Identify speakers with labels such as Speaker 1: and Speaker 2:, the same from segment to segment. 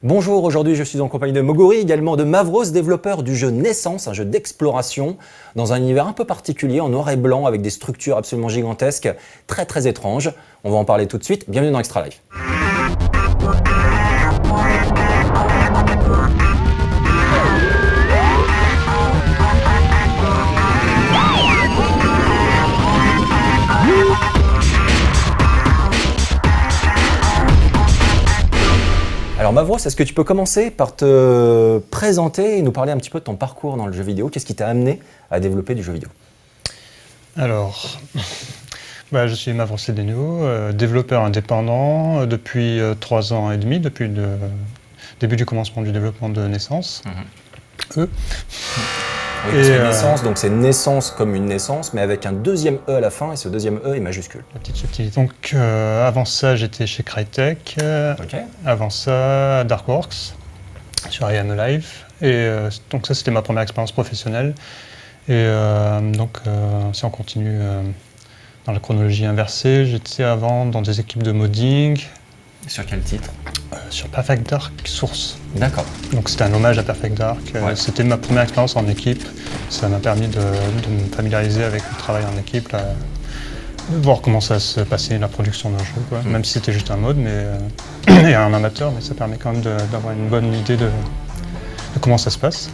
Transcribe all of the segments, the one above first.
Speaker 1: Bonjour, aujourd'hui je suis en compagnie de Moguri, également de Mavros, développeur du jeu Naissance, un jeu d'exploration dans un univers un peu particulier, en noir et blanc, avec des structures absolument gigantesques, très étranges. On va en parler tout de suite, bienvenue dans Extra Life. Alors Mavros, est-ce que tu peux commencer par te présenter et nous parler un petit peu de ton parcours dans le jeu vidéo? Qu'est-ce qui t'a amené à développer du jeu vidéo?
Speaker 2: Alors, je suis Mavros Sedeno, développeur indépendant depuis 3 ans et demi, depuis le début du commencement du développement de Naissance.
Speaker 1: Oui, parce que Naissance, donc c'est naissance comme une naissance, mais avec un deuxième E à la fin, et ce deuxième E est majuscule.
Speaker 2: La petite subtilité. Donc, avant ça, j'étais chez Crytek. Avant ça, Darkworks, sur I Am Alive. Et donc ça, c'était ma première expérience professionnelle. Et si on continue dans la chronologie inversée, j'étais avant dans des équipes de modding.
Speaker 1: Sur quel titre?
Speaker 2: Sur Perfect Dark Source.
Speaker 1: D'accord.
Speaker 2: Donc c'était un hommage à Perfect Dark. C'était ma première expérience en équipe. Ça m'a permis de me familiariser avec le travail en équipe, de voir comment ça se passait la production d'un jeu, même si c'était juste un mode, et un amateur, mais ça permet quand même d'avoir une bonne idée de comment ça se passe.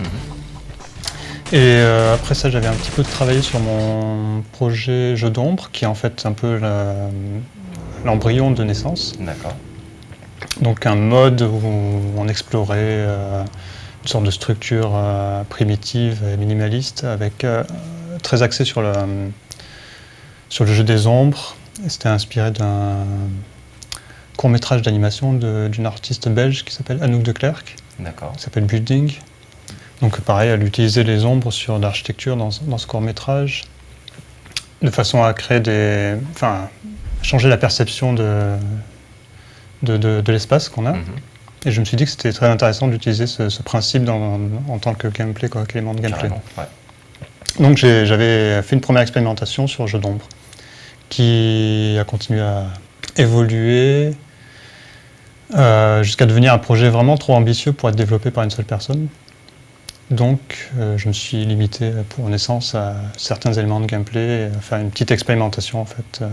Speaker 2: Et après ça, j'avais un petit peu travaillé sur mon projet Jeu d'ombre, qui est en fait un peu l'embryon de Naissance.
Speaker 1: D'accord.
Speaker 2: Donc un mode où on explorait une sorte de structure primitive et minimaliste, avec très axé sur le jeu des ombres. C'était inspiré d'un court-métrage d'animation d'une artiste belge qui s'appelle Anouk de Clercq.
Speaker 1: D'accord.
Speaker 2: Qui s'appelle Building. Donc pareil, elle utilisait les ombres sur l'architecture dans ce court-métrage, de façon à créer changer la perception de l'espace qu'on a. Et je me suis dit que c'était très intéressant d'utiliser ce principe en tant que gameplay, qu'élément de gameplay. Donc j'avais fait une première expérimentation sur Jeu d'ombre, qui a continué à évoluer jusqu'à devenir un projet vraiment trop ambitieux pour être développé par une seule personne. Donc je me suis limité pour Naissance à certains éléments de gameplay, et à faire une petite expérimentation en fait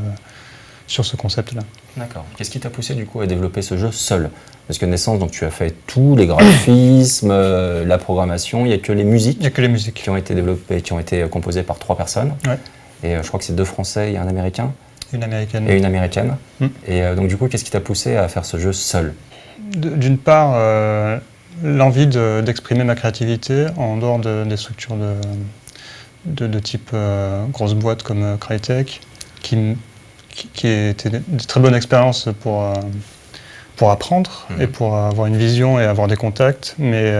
Speaker 2: sur ce concept-là.
Speaker 1: D'accord. Qu'est-ce qui t'a poussé du coup à développer ce jeu seul? Parce que Naissance, donc tu as fait tous les graphismes, la programmation, il n'y a que les musiques.
Speaker 2: Il n'y a que les musiques
Speaker 1: qui ont été développées, qui ont été composées par 3 personnes.
Speaker 2: Ouais.
Speaker 1: Et je crois que c'est 2 Français et un Américain.
Speaker 2: Une Américaine.
Speaker 1: Et une Américaine. Et donc du coup, qu'est-ce qui t'a poussé à faire ce jeu seul?
Speaker 2: D'une part, l'envie d'exprimer ma créativité en dehors des structures de type grosse boîte comme Crytek, qui était une très bonne expérience pour apprendre et pour avoir une vision et avoir des contacts, mais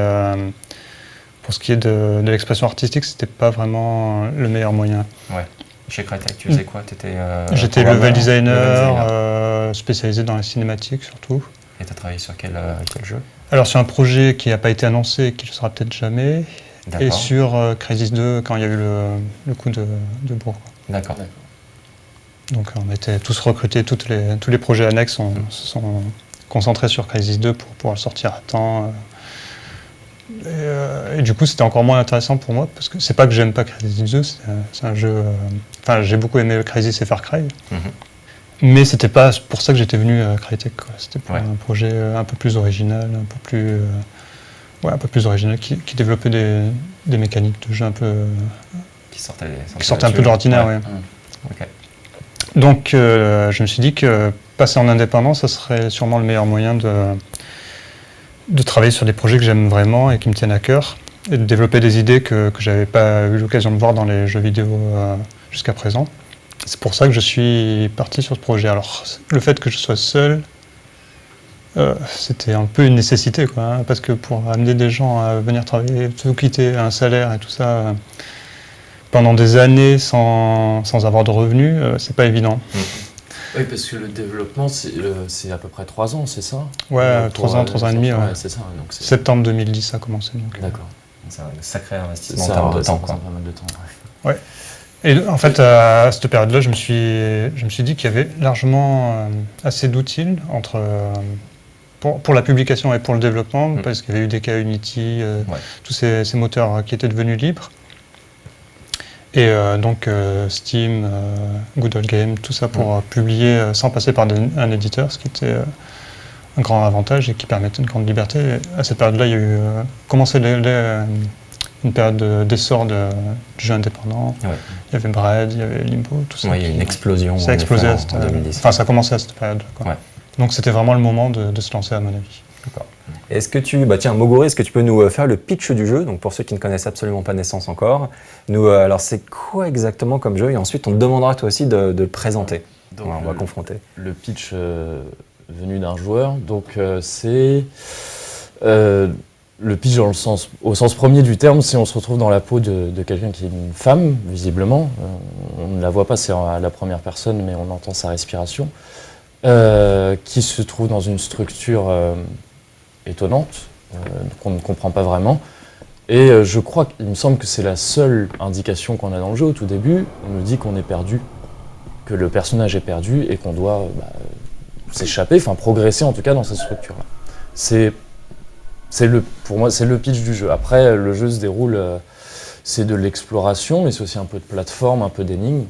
Speaker 2: pour ce qui est de l'expression artistique, c'était pas vraiment le meilleur moyen.
Speaker 1: Ouais. Chez Crytek, tu faisais quoi?
Speaker 2: J'étais level designer, spécialisé dans la cinématique surtout.
Speaker 1: Et tu as travaillé sur quel jeu?
Speaker 2: Alors sur un projet qui n'a pas été annoncé et qui ne le sera peut-être jamais, et sur Crysis 2 quand il y a eu le coup de bourg.
Speaker 1: D'accord.
Speaker 2: Donc on a été tous recrutés, tous les projets annexes se sont concentrés sur Crysis 2 pour pouvoir le sortir à temps. Et du coup c'était encore moins intéressant pour moi, parce que c'est pas que j'aime pas Crysis 2, c'est un jeu... j'ai beaucoup aimé Crysis et Far Cry. Mais c'était pas pour ça que j'étais venu à Crytek. C'était pour un projet un peu plus original, un peu plus original, qui développait des mécaniques de jeu un peu... qui sortaient un peu de l'ordinaire,
Speaker 1: Okay.
Speaker 2: Donc je me suis dit que passer en indépendant, ça serait sûrement le meilleur moyen de travailler sur des projets que j'aime vraiment et qui me tiennent à cœur, et de développer des idées que j'avais pas eu l'occasion de voir dans les jeux vidéo jusqu'à présent. C'est pour ça que je suis parti sur ce projet. Alors, le fait que je sois seul, c'était un peu une nécessité, parce que pour amener des gens à venir travailler, tout quitter un salaire et tout ça, pendant des années sans avoir de revenus, c'est pas évident.
Speaker 3: Oui, parce que le développement, c'est à peu près 3 ans, c'est ça?
Speaker 2: Ouais, 3 ans et demi.
Speaker 3: C'est ça. Donc
Speaker 2: septembre 2010, ça a commencé.
Speaker 3: D'accord.
Speaker 1: C'est un sacré investissement en termes de temps.
Speaker 3: Ça prend pas mal de temps.
Speaker 2: Ouais. Et en fait, à cette période-là, je me suis dit qu'il y avait largement assez d'outils entre pour la publication et pour le développement, parce qu'il y avait eu des cas Unity, tous ces moteurs qui étaient devenus libres. Et donc Steam, Good Old Game, tout ça pour publier sans passer par un éditeur, ce qui était un grand avantage et qui permettait une grande liberté. Et à cette période-là, il y a eu commencé une période d'essor du jeu indépendant. Ouais. Il y avait Bread, il y avait Limbo, tout ça.
Speaker 1: Oui, il y a eu une explosion.
Speaker 2: Ça a explosé
Speaker 1: en 2010.
Speaker 2: Enfin, ça a commencé à cette période. Ouais. Donc c'était vraiment le moment de se lancer, à mon avis.
Speaker 1: D'accord. Est-ce que tiens, Moguri, est-ce que tu peux nous faire le pitch du jeu? Donc pour ceux qui ne connaissent absolument pas Naissance encore, alors c'est quoi exactement comme jeu? Et ensuite on te demandera toi aussi de le présenter. Donc, on va confronter.
Speaker 3: Le pitch venu d'un joueur, donc c'est le pitch au sens premier du terme, si on se retrouve dans la peau de quelqu'un qui est une femme, visiblement. On ne la voit pas, c'est à la première personne, mais on entend sa respiration, qui se trouve dans une structure étonnante, qu'on ne comprend pas vraiment. Et je crois qu'il me semble que c'est la seule indication qu'on a dans le jeu au tout début. On nous dit qu'on est perdu, que le personnage est perdu et qu'on doit s'échapper, enfin progresser en tout cas dans cette structure-là. Pour moi, c'est le pitch du jeu. Après, le jeu se déroule, c'est de l'exploration, mais c'est aussi un peu de plateforme, un peu d'énigmes.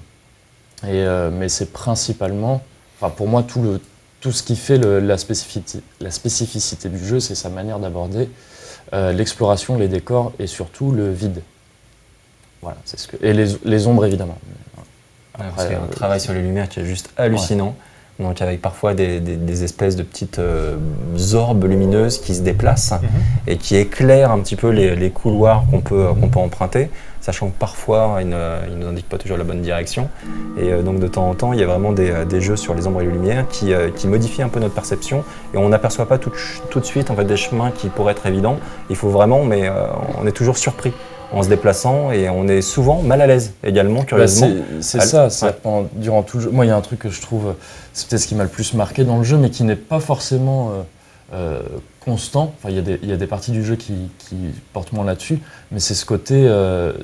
Speaker 3: Mais c'est principalement, enfin pour moi, tout ce qui fait la spécificité du jeu, c'est sa manière d'aborder l'exploration, les décors et surtout le vide. Voilà, et les ombres évidemment.
Speaker 1: Après, parce qu'il y a un travail sur les lumières qui est juste hallucinant. Ouais. Donc avec parfois des espèces de petites orbes lumineuses qui se déplacent et qui éclairent un petit peu les couloirs qu'on peut emprunter, sachant que parfois ils ne nous indiquent pas toujours la bonne direction. Et donc de temps en temps, il y a vraiment des jeux sur les ombres et les lumières qui modifient un peu notre perception et on n'aperçoit pas tout de suite en fait, des chemins qui pourraient être évidents. Il faut vraiment, mais on est toujours surpris en se déplaçant et on est souvent mal à l'aise également, curieusement.
Speaker 3: C'est ça, durant tout le jeu. Moi, il y a un truc que je trouve, c'est peut-être ce qui m'a le plus marqué dans le jeu, mais qui n'est pas forcément constant. Enfin, il y a des parties du jeu qui portent moins là-dessus, mais c'est ce côté,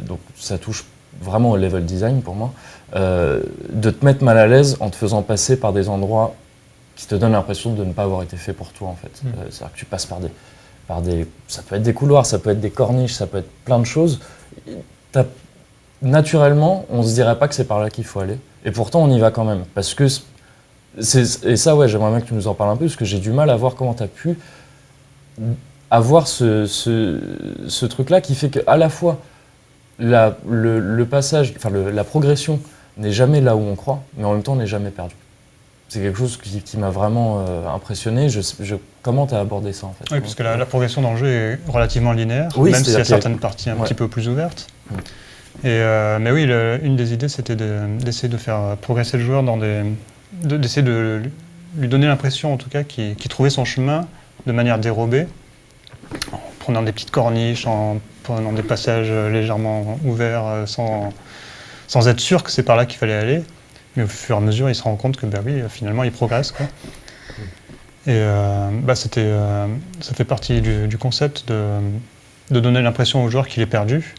Speaker 3: donc ça touche vraiment au level design pour moi, de te mettre mal à l'aise en te faisant passer par des endroits qui te donnent l'impression de ne pas avoir été fait pour toi en fait. C'est-à-dire que tu passes ça peut être des couloirs, ça peut être des corniches, ça peut être plein de choses. Naturellement, on se dirait pas que c'est par là qu'il faut aller. Et pourtant, on y va quand même. Parce que et ça, ouais, j'aimerais bien que tu nous en parles un peu, parce que j'ai du mal à voir comment tu as pu avoir ce truc-là qui fait qu'à la fois, le passage, enfin la progression n'est jamais là où on croit, mais en même temps, on n'est jamais perdu. C'est quelque chose qui m'a vraiment impressionné. Comment tu as abordé ça en fait?
Speaker 2: Oui, parce que la progression dans le jeu est relativement linéaire, même s'il y a certaines parties un petit peu plus ouvertes. Mais oui, une des idées, c'était d'essayer de faire progresser le joueur d'essayer de lui donner l'impression, en tout cas, qu'il trouvait son chemin de manière dérobée, en prenant des petites corniches, en prenant des passages légèrement ouverts, sans être sûr que c'est par là qu'il fallait aller. Mais au fur et à mesure, il se rend compte que finalement, il progresse, quoi. Et ça fait partie du concept de donner l'impression au joueur qu'il est perdu,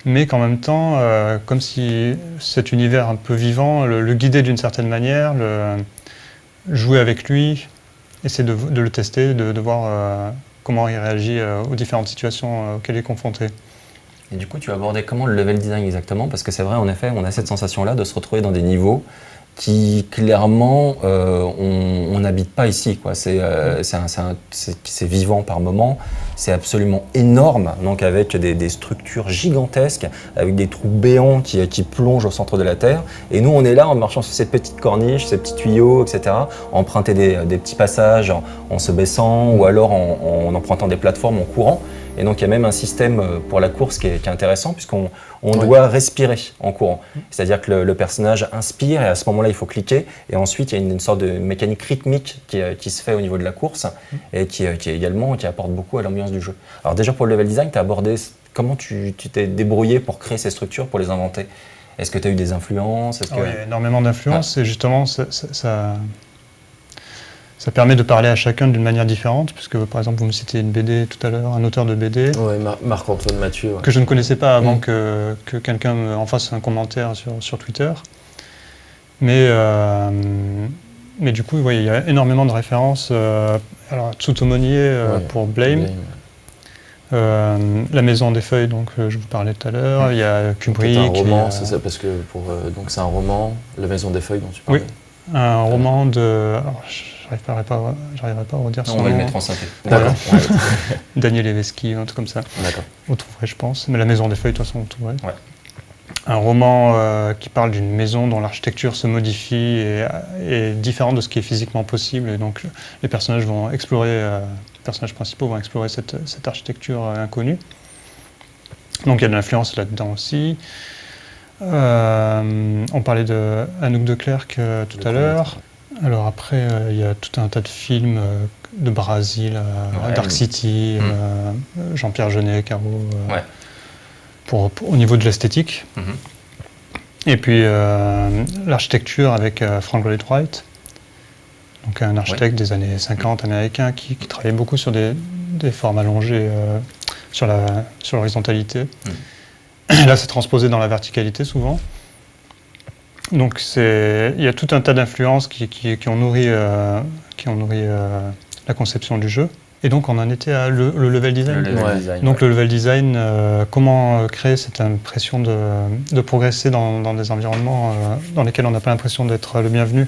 Speaker 2: mais qu'en même temps, comme si cet univers un peu vivant, le guider d'une certaine manière, jouer avec lui, essayer de le tester, de voir comment il réagit aux différentes situations auxquelles il est confronté.
Speaker 1: Et du coup, tu as abordé comment le level design exactement? Parce que c'est vrai, en effet, on a cette sensation-là de se retrouver dans des niveaux qui, clairement, on n'habite pas ici, quoi. C'est vivant par moment, c'est absolument énorme, donc avec des structures gigantesques, avec des trous béants qui plongent au centre de la Terre. Et nous, on est là en marchant sur ces petites corniches, ces petits tuyaux, etc., emprunter des petits passages en se baissant ou alors en empruntant des plateformes en courant. Et donc il y a même un système pour la course qui est intéressant puisqu'on doit respirer en courant. C'est-à-dire que le personnage inspire et à ce moment-là il faut cliquer et ensuite il y a une sorte de mécanique rythmique qui se fait au niveau de la course et qui apporte beaucoup à l'ambiance du jeu. Alors déjà pour le level design, tu as abordé comment tu t'es débrouillé pour créer ces structures, pour les inventer. Est-ce que tu as eu des influences?
Speaker 2: Oui, énormément d'influences et justement ça permet de parler à chacun d'une manière différente, puisque par exemple vous me citiez une BD tout à l'heure, un auteur de BD.
Speaker 3: Oui, Marc-Antoine Mathieu. Ouais.
Speaker 2: Que je ne connaissais pas avant que quelqu'un en fasse un commentaire sur Twitter. Mais Mais du coup, il y a énormément de références. Alors, Tsutomonier pour Blame. La Maison des Feuilles, donc je vous parlais tout à l'heure. Il y a Kubrick.
Speaker 3: C'est un roman, c'est ça, parce que donc c'est un roman, La Maison des Feuilles dont tu parlais.
Speaker 2: Oui, un roman de. Alors, j'arriverai pas à redire son nom.
Speaker 1: On va le mettre en synthé.
Speaker 2: D'accord. Daniel Evesky, un truc comme ça.
Speaker 3: D'accord.
Speaker 2: Vous trouverez, je pense. Mais La Maison des Feuilles, de toute façon, vous trouverez.
Speaker 1: Ouais.
Speaker 2: Un roman qui parle d'une maison dont l'architecture se modifie et est différente de ce qui est physiquement possible. Et donc, les personnages vont explorer, les personnages principaux vont explorer cette architecture inconnue. Donc, il y a de l'influence là-dedans aussi. On parlait de Anouk de Clercq tout à l'heure. Alors après, il y a tout un tas de films de Brésil, Dark City, Jean-Pierre Jeunet, Caro. Au niveau de l'esthétique. Et puis l'architecture avec Frank Lloyd Wright, donc un architecte des années 50 américain qui travaillait beaucoup sur des formes allongées sur l'horizontalité. Et là, c'est transposé dans la verticalité souvent. Donc il y a tout un tas d'influences qui ont nourri la conception du jeu. Et donc on en était à le level design. Donc le level design, comment créer cette impression de progresser dans des environnements dans lesquels on n'a pas l'impression d'être le bienvenu.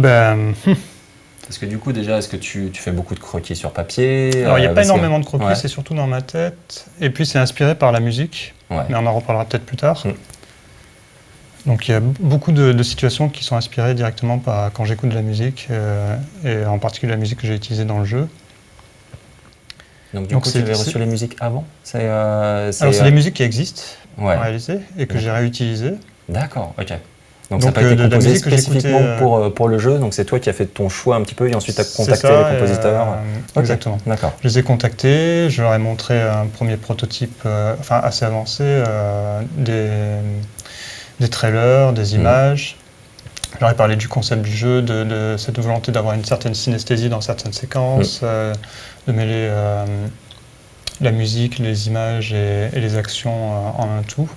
Speaker 1: Parce que du coup déjà, est-ce que tu fais beaucoup de croquis sur papier?
Speaker 2: Alors il n'y a pas énormément de croquis, c'est surtout dans ma tête. Et puis c'est inspiré par la musique, mais on en reparlera peut-être plus tard. Donc il y a beaucoup de situations qui sont inspirées directement quand j'écoute de la musique, et en particulier la musique que j'ai utilisée dans le jeu.
Speaker 1: Donc du coup, tu avais reçu les musiques avant?
Speaker 2: Alors c'est des musiques qui existent en réalité et que j'ai réutilisées.
Speaker 1: D'accord, ok. Donc ça n'a pas été composé spécifiquement pour le jeu, donc c'est toi qui as fait ton choix un petit peu et ensuite tu as contacté les compositeurs.
Speaker 2: Exactement.
Speaker 1: D'accord.
Speaker 2: Je les ai contactés, je leur ai montré un premier prototype assez avancé, des trailers, des images. Je leur ai parlé du concept du jeu, de cette volonté d'avoir une certaine synesthésie dans certaines séquences, de mêler la musique, les images et les actions en un tout.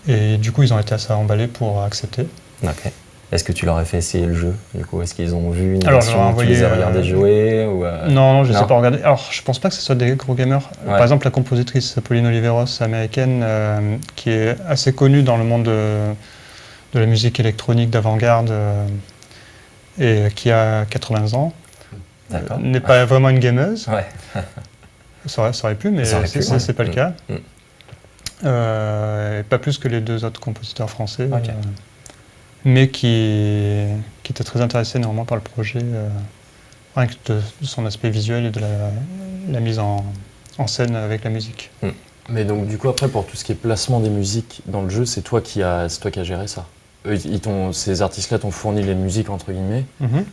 Speaker 2: Et du coup, ils ont été assez emballés pour accepter.
Speaker 1: Ok. Est-ce que tu leur as fait essayer le jeu? Du coup, est-ce qu'ils ont vu une
Speaker 2: version?
Speaker 1: Je leur ai envoyé, tu les as regardés jouer ou
Speaker 2: Non, je ne les ai pas regardés. Alors, je ne pense pas que ce soit des gros gamers. Par exemple, la compositrice Pauline Oliveros, américaine, qui est assez connue dans le monde de la musique électronique d'avant-garde et qui a 80 ans, n'est pas vraiment une gameuse. Ça aurait pu, mais c'est pas le cas. Et pas plus que les deux autres compositeurs français, mais qui étaient très intéressés néanmoins par le projet, rien que de son aspect visuel et de la mise en scène avec la musique.
Speaker 3: Mais donc du coup après pour tout ce qui est placement des musiques dans le jeu, c'est toi qui as géré ça. Ces artistes-là t'ont fourni les musiques entre guillemets,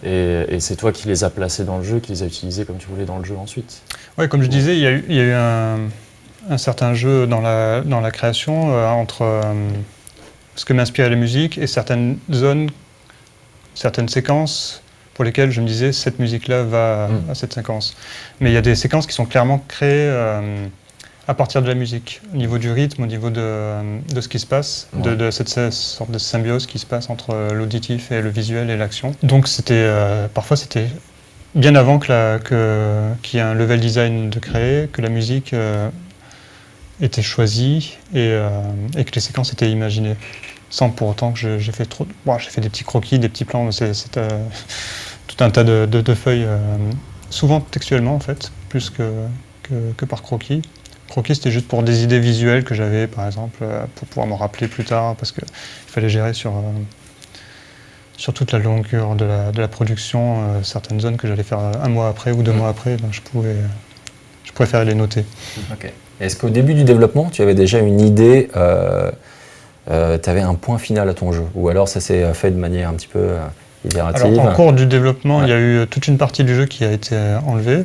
Speaker 3: et c'est toi qui les as placés dans le jeu, qui les as utilisés comme tu voulais dans le jeu ensuite.
Speaker 2: Oui, comme je disais, il y a eu un certain jeu dans la création entre ce que m'inspirait la musique et certaines zones, certaines séquences pour lesquelles je me disais cette musique-là va à cette séquence. Mais il y a des séquences qui sont clairement créées à partir de la musique, au niveau du rythme, au niveau de ce qui se passe, de cette sorte de symbiose qui se passe entre l'auditif et le visuel et l'action. Donc parfois c'était bien avant qu'il y ait un level design de créer, que la musique était choisie et que les séquences étaient imaginées. Sans pour autant que j'ai fait j'ai fait des petits croquis, des petits plans, c'est tout un tas de feuilles, souvent textuellement en fait, plus que par croquis. Croquis, c'était juste pour des idées visuelles que j'avais, par exemple, pour pouvoir me rappeler plus tard, parce qu'il fallait gérer sur toute la longueur de la production certaines zones que j'allais faire un mois après ou 2 mois après, donc je préférais les noter.
Speaker 1: Ok. Est-ce qu'au début du développement, tu avais déjà une idée, tu avais un point final à ton jeu, ou alors ça s'est fait de manière un petit peu itérative?
Speaker 2: Alors, en cours du développement, il y a eu toute une partie du jeu qui a été enlevée,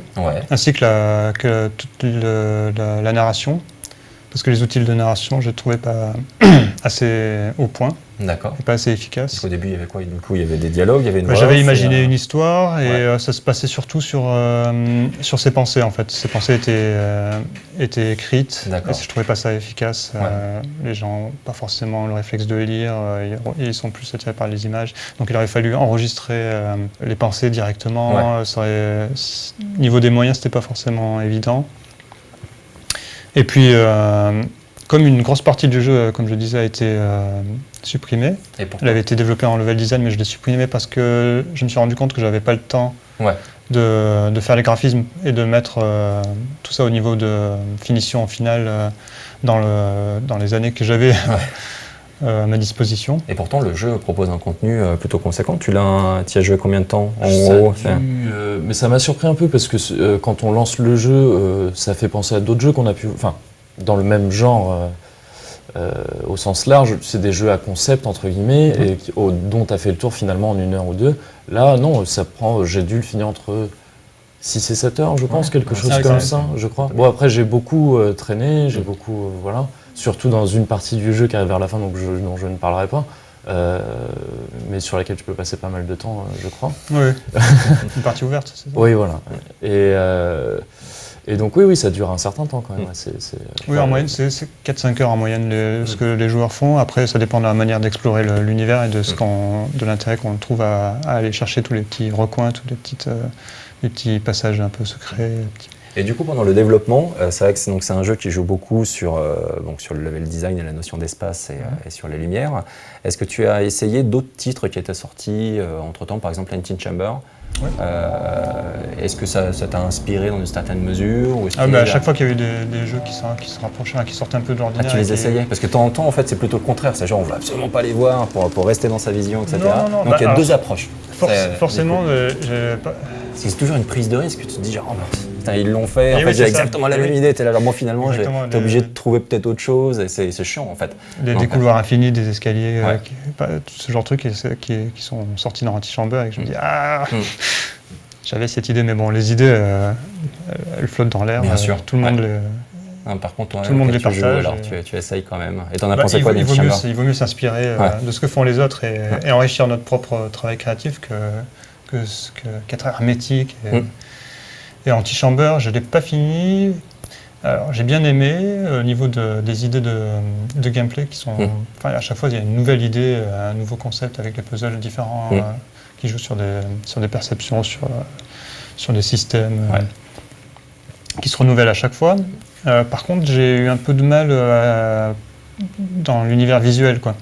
Speaker 2: ainsi que toute la narration. parce que les outils de narration, je ne les trouvais pas assez au point
Speaker 1: D'accord.
Speaker 2: et pas assez efficaces.
Speaker 1: Parce qu'au début, il y avait quoi? Du coup, il y avait des dialogues, il y avait une voix
Speaker 2: J'avais
Speaker 1: off,
Speaker 2: imaginé
Speaker 1: et,
Speaker 2: une histoire et
Speaker 1: Ouais.
Speaker 2: ça se passait surtout sur ses pensées en fait. Ses pensées étaient écrites
Speaker 1: D'accord.
Speaker 2: et je trouvais pas ça efficace. Les gens n'ont pas forcément le réflexe de les lire, ils sont plus attirés par les images. Donc il aurait fallu enregistrer les pensées directement. Niveau des moyens, c'était pas forcément évident. Et puis, comme une grosse partie du jeu, comme je disais, a été supprimée,
Speaker 1: Et
Speaker 2: elle
Speaker 1: pourquoi?
Speaker 2: avait été développée en level design, mais je l'ai supprimée parce que je me suis rendu compte que j'avais pas le temps
Speaker 1: Ouais.
Speaker 2: de faire les graphismes et de mettre tout ça au niveau de finition finale dans les années que j'avais à ma disposition.
Speaker 1: Et pourtant, le jeu propose un contenu plutôt conséquent. Tu y as joué combien de temps en
Speaker 3: Ça a
Speaker 1: gros?
Speaker 3: mais ça m'a surpris un peu parce que quand on lance le jeu, ça fait penser à d'autres jeux qu'on a pu... Enfin, dans le même genre, au sens large, c'est des jeux à concept, entre guillemets, et dont tu as fait le tour finalement en 1 heure ou 2. Là, non, ça prend... J'ai dû le finir entre 6 et 7 heures, je pense, quelque chose comme ça, je crois. Bon, après, j'ai beaucoup traîné, j'ai beaucoup... voilà. Surtout dans une partie du jeu qui arrive vers la fin, donc dont je ne parlerai pas. Mais sur laquelle tu peux passer pas mal de temps, je crois.
Speaker 2: Oui, une partie ouverte, c'est ça?
Speaker 3: Oui, voilà. Et donc oui, ça dure un certain temps quand même.
Speaker 2: Oui, en moyenne, c'est 4-5 heures en moyenne ce que les joueurs font. Après, ça dépend de la manière d'explorer l'univers et de l'intérêt qu'on trouve à aller chercher tous les petits recoins, tous les petits passages un peu secrets.
Speaker 1: Et du coup, pendant le développement, c'est vrai que c'est un jeu qui joue beaucoup sur le level design et la notion d'espace et sur les lumières. Est-ce que tu as essayé d'autres titres qui étaient sortis entre-temps, par exemple Antin Chamber?
Speaker 2: Ouais.
Speaker 1: Est-ce que ça t'a inspiré dans une certaine mesure ou
Speaker 2: à chaque fois qu'il y a eu des jeux qui se rapprochaient, qui sortaient un peu de l'ordinaire.
Speaker 1: tu les essayais? Parce que de temps en temps, en fait, c'est plutôt le contraire. C'est genre, on ne veut absolument pas les voir pour rester dans sa vision, etc.
Speaker 2: Non,
Speaker 1: Donc il y a deux approches.
Speaker 2: Forcément,
Speaker 1: c'est toujours une prise de risque. Tu te dis, genre, oh, putain, ils l'ont fait. En
Speaker 2: oui,
Speaker 1: fait, j'ai
Speaker 2: c'est
Speaker 1: exactement
Speaker 2: ça.
Speaker 1: la même idée. T'es là, alors moi, finalement,
Speaker 2: Exactement,
Speaker 1: t'es obligé de trouver peut-être autre chose. Et c'est chiant, en fait.
Speaker 2: Des couloirs infinis, des escaliers,
Speaker 1: Ouais.
Speaker 2: ce genre de trucs qui sont sortis dans Antichamber et que je me dis, j'avais cette idée, mais bon, les idées, elles flottent dans l'air.
Speaker 1: Bien sûr.
Speaker 2: Tout le monde
Speaker 1: Par contre,
Speaker 2: tout le monde les
Speaker 1: tu joues,
Speaker 2: partage.
Speaker 1: alors tu essayes quand même. Et t'en as pensé quoi,
Speaker 2: il
Speaker 1: Antin Chamber?
Speaker 2: vaut mieux s'inspirer de ce que font les autres et enrichir notre propre travail créatif qu'être hermétique. Et Antichamber, je ne l'ai pas fini. Alors, j'ai bien aimé au niveau des idées de gameplay qui sont. À chaque fois, il y a une nouvelle idée, un nouveau concept avec des puzzles différents qui jouent sur des perceptions, sur des systèmes qui se renouvellent à chaque fois. Par contre, j'ai eu un peu de mal dans l'univers visuel, quoi.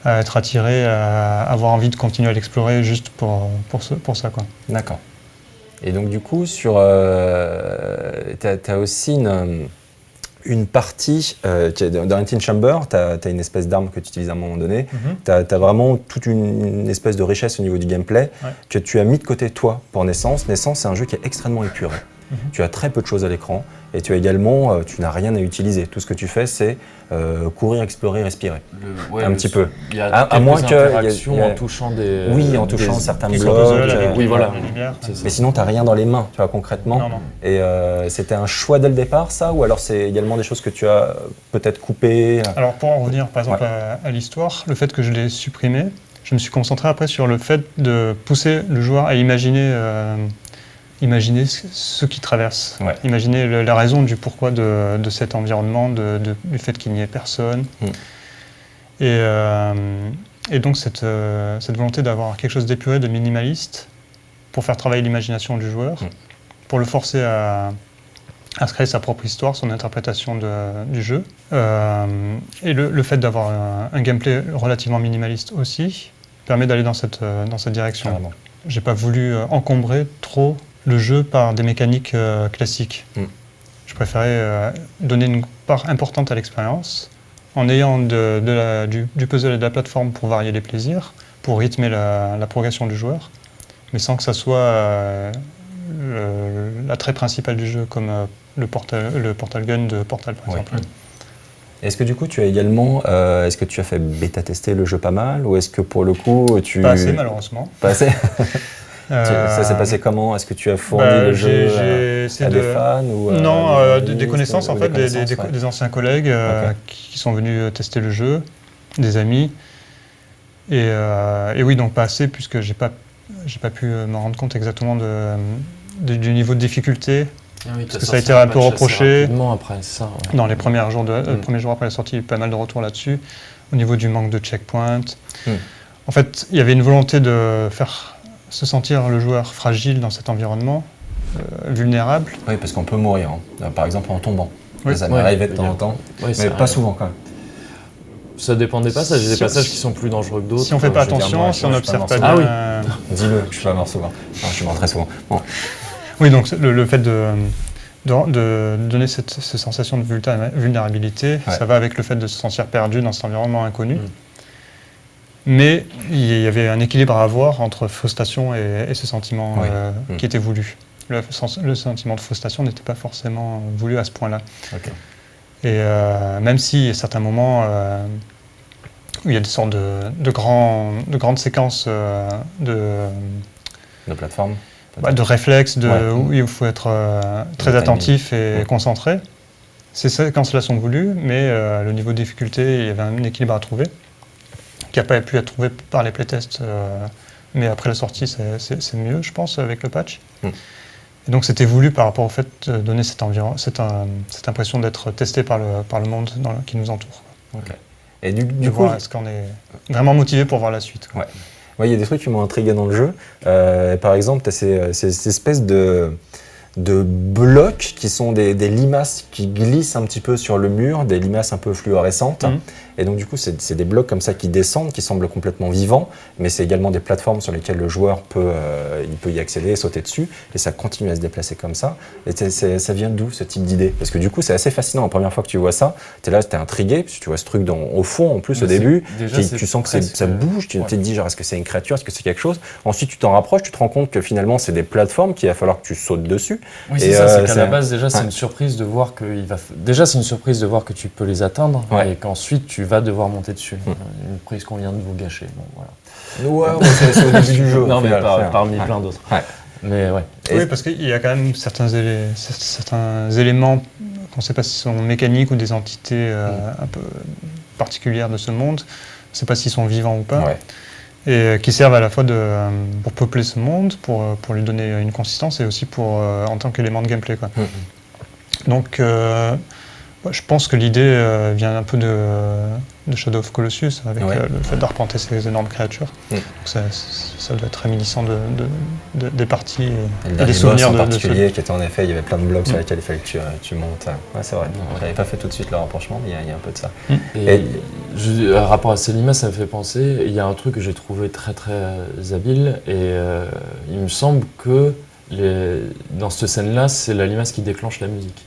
Speaker 2: À être attiré, à avoir envie de continuer à l'explorer juste pour ça, quoi.
Speaker 1: D'accord. Et donc du coup, t'as aussi une partie, dans Antin Chamber, t'as une espèce d'arme que tu utilises à un moment donné, t'as vraiment toute une espèce de richesse au niveau du gameplay que tu as mis de côté toi pour Naissance. Naissance, c'est un jeu qui est extrêmement épuré. Tu as très peu de choses à l'écran et tu as également, tu n'as rien à utiliser. Tout ce que tu fais, c'est courir, explorer, respirer. Un petit peu.
Speaker 3: Il y a
Speaker 1: À moins que
Speaker 3: interactions en touchant des...
Speaker 1: Oui, en touchant certains
Speaker 2: Qui
Speaker 1: blocs.
Speaker 2: sont puzzles avec
Speaker 3: oui, voilà.
Speaker 2: les lumières.
Speaker 1: Mais sinon, tu n'as rien dans les mains, tu vois, concrètement.
Speaker 2: Non.
Speaker 1: Et c'était un choix dès le départ, ça? Ou alors c'est également des choses que tu as peut-être coupées?
Speaker 2: Alors, pour en revenir, par exemple, à l'histoire, le fait que je l'ai supprimé, je me suis concentré après sur le fait de pousser le joueur à imaginer ce qu'il traverse, imaginer la raison du pourquoi de cet environnement, du fait qu'il n'y ait personne. Et donc cette volonté d'avoir quelque chose d'épuré, de minimaliste, pour faire travailler l'imagination du joueur, pour le forcer à se créer sa propre histoire, son interprétation du jeu. Et le fait d'avoir un gameplay relativement minimaliste aussi permet d'aller dans cette direction.
Speaker 1: Carrément.
Speaker 2: J'ai pas voulu encombrer trop le jeu par des mécaniques classiques. Je préférais donner une part importante à l'expérience, en ayant du puzzle et de la plateforme pour varier les plaisirs, pour rythmer la progression du joueur, mais sans que ça soit l'attrait principal du jeu, comme le portal gun de Portal, par exemple.
Speaker 1: Est-ce que du coup, tu as également, est-ce que tu as fait bêta-tester le jeu pas mal, ou est-ce que pour le coup,
Speaker 2: Pas assez, malheureusement.
Speaker 1: Pas assez. Ça s'est passé comment? Est-ce que tu as fourni le jeu à des fans ou
Speaker 2: Non,
Speaker 1: des
Speaker 2: des connaissances, en fait, des anciens collègues qui sont venus tester le jeu, des amis. Et oui, donc pas assez, puisque j'ai pas pu me rendre compte exactement du niveau de difficulté. Parce que ça a été un peu reproché.
Speaker 3: Après, ça,
Speaker 2: dans les premiers jours après la sortie, il y a eu pas mal de retours là-dessus, au niveau du manque de checkpoint. En fait, il y avait une volonté de faire se sentir le joueur fragile dans cet environnement, vulnérable.
Speaker 1: Oui, parce qu'on peut mourir, par exemple en tombant.
Speaker 2: Oui.
Speaker 1: Ça m'est arrivé de temps en temps, mais pas souvent quand même.
Speaker 3: Ça dépendait pas, ça. J'ai des passages qui sont plus dangereux que d'autres.
Speaker 2: Si on fait pas attention, si on n'observe pas bien...
Speaker 1: Dis-le, je suis pas mort souvent. Non, je suis mort très souvent. Bon.
Speaker 2: Oui, donc le fait de donner cette sensation de vulnérabilité, ça va avec le fait de se sentir perdu dans cet environnement inconnu. Mais il y avait un équilibre à avoir entre frustration et ce sentiment qui était voulu. Le sentiment de frustration n'était pas forcément voulu à ce point-là.
Speaker 1: Okay.
Speaker 2: Et même si à certains moments où il y a des sortes de grandes séquences
Speaker 1: de plateforme,
Speaker 2: de réflexes, où il faut être très attentif et concentré. Ces séquences-là sont voulues, mais le niveau de difficulté, il y avait un équilibre à trouver, qui n'a pas pu être trouvé par les playtests, mais après la sortie, c'est mieux, je pense, avec le patch. Et donc c'était voulu par rapport au fait de donner cette impression d'être testé par le monde qui nous entoure.
Speaker 1: Okay. Et du coup,
Speaker 2: est-ce qu'on est vraiment motivé pour voir la suite?
Speaker 1: Ouais, il y a des trucs qui m'ont intrigué dans le jeu. Par exemple, tu as ces espèces de blocs qui sont des limaces qui glissent un petit peu sur le mur, des limaces un peu fluorescentes. Et donc du coup, c'est des blocs comme ça qui descendent, qui semblent complètement vivants, mais c'est également des plateformes sur lesquelles le joueur peut y accéder, sauter dessus, et ça continue à se déplacer comme ça. Et ça vient d'où, ce type d'idée? Parce que du coup, c'est assez fascinant. La première fois que tu vois ça, tu es là, tu es intrigué, parce que tu vois ce truc au fond, en plus, au début, tu sens que ça bouge, tu te dis, genre, est-ce que c'est une créature, est-ce que c'est quelque chose? Ensuite, tu t'en rapproches, tu te rends compte que finalement, c'est des plateformes qu'il va falloir que tu sautes dessus.
Speaker 3: Oui, c'est ça, c'est qu'à la base, déjà, c'est une surprise de voir déjà, c'est une surprise de voir que tu peux les atteindre, et qu'ensuite, tu vas devoir monter dessus. Une prise qu'on vient de vous gâcher. Bon, voilà.
Speaker 1: Ouais, c'est au début du jeu.
Speaker 3: Non, mais parmi plein d'autres. Mais ouais.
Speaker 2: Oui, parce qu'il y a quand même certains éléments qu'on ne sait pas s'ils sont mécaniques ou des entités un peu particulières de ce monde. On ne sait pas s'ils sont vivants ou pas. Et qui servent à la fois pour peupler ce monde, pour lui donner une consistance et aussi en tant qu'élément de gameplay, quoi. Donc, je pense que l'idée vient un peu de Shadow of Colossus, avec le fait d'arpenter ces énormes créatures. Donc ça doit être réminiscent des parties et des souvenirs
Speaker 1: en particulier qui était en effet, il y avait plein de blocs sur lesquels il fallait que tu montes. Ouais, c'est vrai. Je n'avais pas fait tout de suite le rapprochement, mais il y a un peu de ça.
Speaker 3: Et par rapport à ces limaces, ça me fait penser, il y a un truc que j'ai trouvé très très habile, et il me semble que dans cette scène-là, c'est la limace qui déclenche la musique.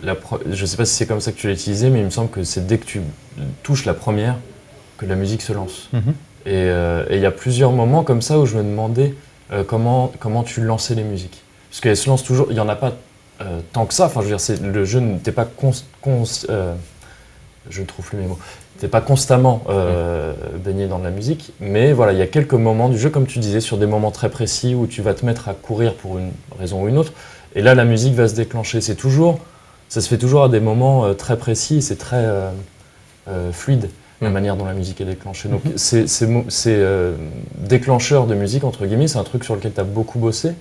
Speaker 3: Je ne sais pas si c'est comme ça que tu l'as utilisé, mais il me semble que c'est dès que tu touches la première que la musique se lance. Et il y a plusieurs moments comme ça où je me demandais comment tu lançais les musiques. Parce qu'elles se lancent toujours, il n'y en a pas tant que ça. Enfin, je veux dire, le jeu n'était pas je ne trouve plus mes mots. T'es pas constamment baigné dans de la musique, mais voilà, il y a quelques moments du jeu, comme tu disais, sur des moments très précis où tu vas te mettre à courir pour une raison ou une autre, et là la musique va se déclencher. Ça se fait toujours à des moments très précis, et c'est très fluide la manière dont la musique est déclenchée. Donc ces déclencheurs de musique, entre guillemets, c'est un truc sur lequel tu as beaucoup bossé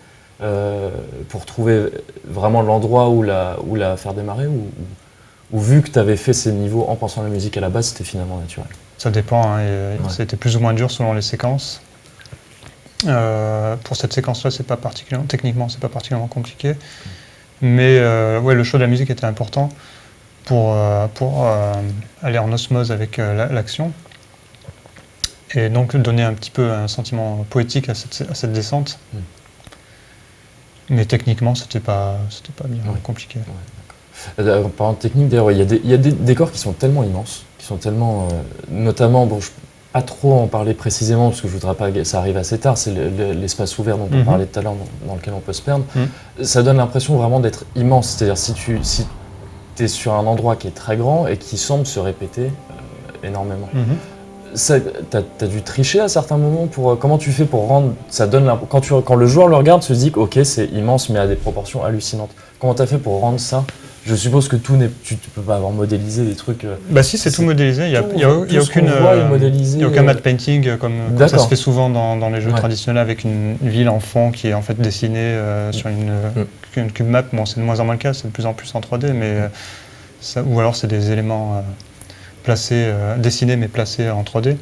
Speaker 3: pour trouver vraiment l'endroit où la faire démarrer, ou vu que tu avais fait ces niveaux en pensant à la musique à la base, c'était finalement naturel?
Speaker 2: Ça dépend, c'était plus ou moins dur selon les séquences. Pour cette séquence-là, techniquement, c'est pas particulièrement compliqué. Mais le choix de la musique était important pour aller en osmose avec l'action. Et donc donner un petit peu un sentiment poétique à cette descente. Mais techniquement, c'était pas bien compliqué.
Speaker 3: Par technique, d'ailleurs, il y a des décors qui sont tellement immenses, qui sont tellement, notamment, bon, je ne peux pas trop en parler précisément parce que je voudrais pas, ça arrive assez tard, c'est l'espace ouvert dont on parlait tout à l'heure, dans lequel on peut se perdre. Ça donne l'impression vraiment d'être immense, c'est-à-dire si tu es sur un endroit qui est très grand et qui semble se répéter énormément. T'as dû tricher à certains moments pour comment tu fais pour rendre ça donne quand le joueur le regarde se dit que ok c'est immense mais à des proportions hallucinantes. Comment t'as fait pour rendre ça? Je suppose que tu peux pas avoir modélisé des trucs.
Speaker 2: Bah si, c'est tout modélisé. Il y a aucun matte painting comme ça se fait souvent dans les jeux traditionnels avec une ville en fond qui est en fait dessinée sur une cube map. Bon, c'est de moins en moins le cas, c'est de plus en plus en 3D, mais ou alors c'est des éléments dessinés mais placés en 3D.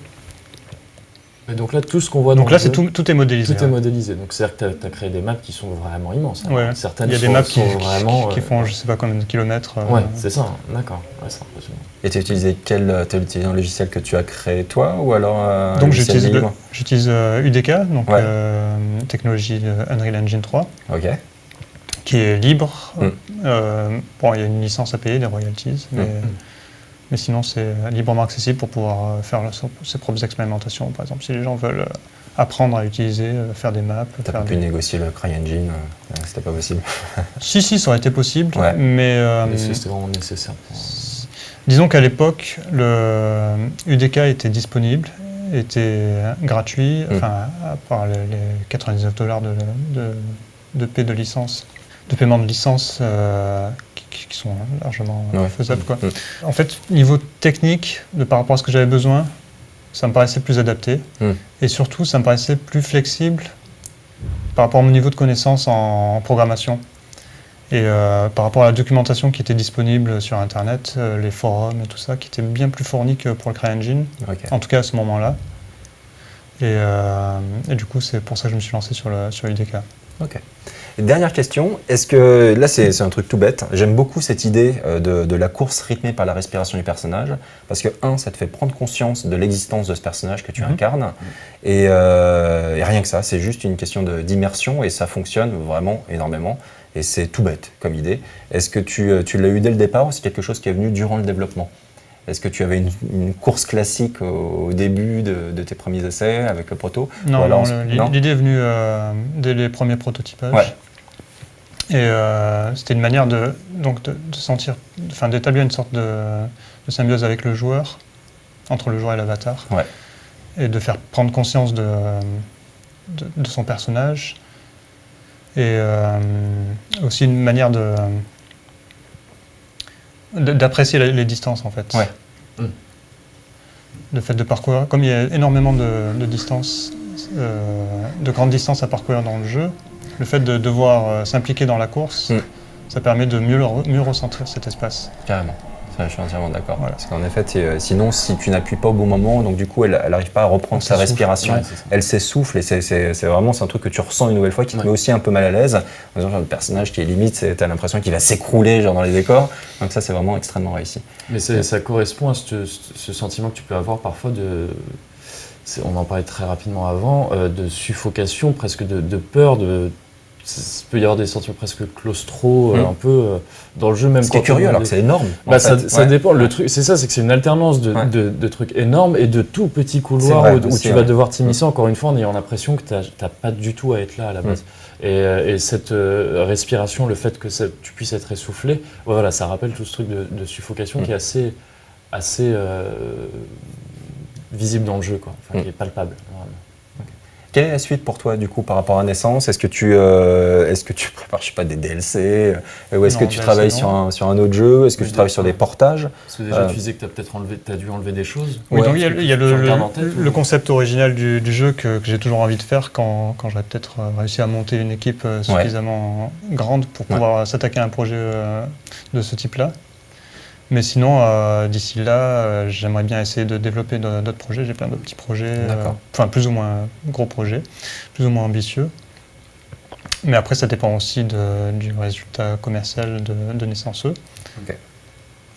Speaker 3: Et donc là, tout ce qu'on voit
Speaker 2: donc là, tout est modélisé.
Speaker 3: Tout est modélisé. Donc c'est-à-dire que tu as créé des maps qui sont vraiment immenses. Hein.
Speaker 2: Ouais.
Speaker 3: Certaines
Speaker 2: il y a des maps qui font
Speaker 3: je
Speaker 2: sais pas combien de kilomètres.
Speaker 3: Ouais, c'est ça. D'accord. Ouais, c'est impressionnant.
Speaker 1: Et tu as utilisé un logiciel que tu as créé toi ou alors
Speaker 2: donc j'utilise UDK, donc technologie Unreal Engine 3, qui est libre. Bon, il y a une licence à payer, des royalties, mais sinon, c'est librement accessible pour pouvoir faire ses propres expérimentations. Par exemple, si les gens veulent apprendre à utiliser, faire des maps.
Speaker 1: T'as pas pu négocier le CryEngine, c'était pas possible.
Speaker 2: Si, ça aurait été possible, mais
Speaker 3: c'était vraiment nécessaire.
Speaker 2: Disons qu'à l'époque, le UDK était disponible, était gratuit, à part les $99 de paiement de licence. Qui sont largement faisables. Quoi. En fait, niveau technique, par rapport à ce que j'avais besoin, ça me paraissait plus adapté. Et surtout, ça me paraissait plus flexible par rapport à mon niveau de connaissance en programmation. Et par rapport à la documentation qui était disponible sur Internet, les forums et tout ça, qui était bien plus fourni que pour le CryEngine, en tout cas à ce moment-là. Et du coup, c'est pour ça que je me suis lancé sur UDK.
Speaker 1: Ok. Dernière question, est-ce que, là c'est un truc tout bête, j'aime beaucoup cette idée de la course rythmée par la respiration du personnage, parce que ça te fait prendre conscience de l'existence de ce personnage que tu incarnes, et rien que ça, c'est juste une question d'immersion, et ça fonctionne vraiment énormément, et c'est tout bête comme idée. Est-ce que tu l'as eu dès le départ, ou c'est quelque chose qui est venu durant le développement? Est-ce que tu avais une course classique au début de tes premiers essais avec le proto?
Speaker 2: Non, l'idée est venue dès les premiers prototypages. Ouais. Et c'était une manière de d'établir une sorte de symbiose avec le joueur, entre le joueur et l'avatar, et de faire prendre conscience de son personnage, et aussi une manière d'apprécier les distances en fait. Le fait de parcourir, comme il y a énormément de distances, de grandes distances à parcourir dans le jeu, le fait de devoir s'impliquer dans la course, ça permet de mieux ressentir cet espace.
Speaker 1: Carrément, ça, je suis entièrement d'accord. Parce qu'en effet, sinon, si tu n'appuies pas au bon moment, donc du coup, elle n'arrive pas à reprendre sa respiration, elle s'essouffle, et c'est vraiment un truc que tu ressens une nouvelle fois, qui te met aussi un peu mal à l'aise. Par exemple, le personnage qui est limite, tu as l'impression qu'il va s'écrouler dans les décors, donc ça, c'est vraiment extrêmement réussi.
Speaker 3: Mais ça correspond à ce sentiment que tu peux avoir parfois on en parlait très rapidement avant, de suffocation, presque de peur, il peut y avoir des sentiments presque claustro, un peu dans le jeu même.
Speaker 1: Ce qui est curieux, alors que c'est énorme.
Speaker 3: Ça dépend. Le truc, c'est ça, c'est que c'est une alternance de trucs énormes et de tout petits couloirs où tu vas devoir t'immiscer encore une fois en ayant l'impression que t'as pas du tout à être là à la base. Et cette respiration, le fait que tu puisses être essoufflé, voilà, ça rappelle tout ce truc de suffocation qui est assez visible dans le jeu, quoi. Enfin, qui est palpable. Vraiment.
Speaker 1: Quelle est la suite pour toi du coup par rapport à Naissance? Est-ce que tu prépares, je sais pas, des DLC ou est-ce que tu travailles sur un autre jeu? Est-ce que tu travailles sur des portages?
Speaker 3: Parce que déjà tu disais que tu as dû enlever des choses.
Speaker 2: Oui, donc il y a le concept original du jeu que j'ai toujours envie de faire quand j'aurai peut-être réussi à monter une équipe suffisamment grande pour pouvoir s'attaquer à un projet de ce type-là. Mais sinon, d'ici là, j'aimerais bien essayer de développer d'autres projets. J'ai plein de petits projets, plus ou moins gros projets, plus ou moins ambitieux. Mais après, ça dépend aussi du résultat commercial de Naissance E.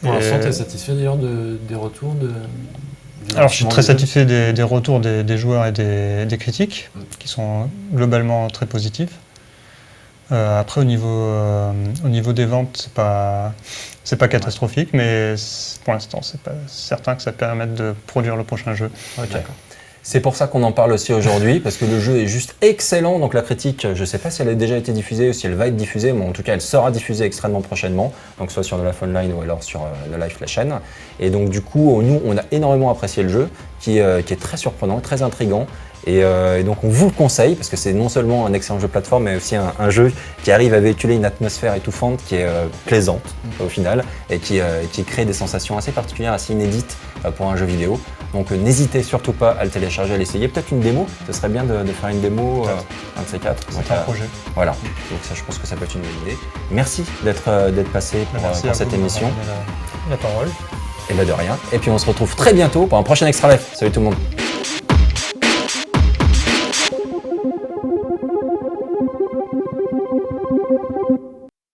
Speaker 3: Pour l'instant, tu es satisfait d'ailleurs des retours
Speaker 2: Alors, je suis très satisfait des retours des joueurs et des critiques, qui sont globalement très positifs. Après, au niveau des ventes, c'est pas catastrophique, mais pour l'instant, c'est pas certain que ça permette de produire le prochain jeu.
Speaker 1: D'accord. C'est pour ça qu'on en parle aussi aujourd'hui, parce que le jeu est juste excellent. Donc la critique, je ne sais pas si elle a déjà été diffusée ou si elle va être diffusée, mais en tout cas elle sera diffusée extrêmement prochainement, donc soit sur The Life Online ou alors sur The Life, la chaîne. Et donc du coup, nous, on a énormément apprécié le jeu, qui est très surprenant, très intriguant. Et donc on vous le conseille, parce que c'est non seulement un excellent jeu plateforme, mais aussi un jeu qui arrive à véhiculer une atmosphère étouffante qui est plaisante au final, et qui crée des sensations assez particulières, assez inédites pour un jeu vidéo. Donc n'hésitez surtout pas à le télécharger, à l'essayer. Peut-être une démo, ce serait bien de faire une démo, un de ces quatre.
Speaker 2: C'est un projet.
Speaker 1: Voilà, donc ça je pense que ça peut être une bonne idée. Merci d'être passé pour cette émission.
Speaker 2: La parole.
Speaker 1: Et bien de rien. Et puis on se retrouve très bientôt pour un prochain Extra Life. Salut tout le monde.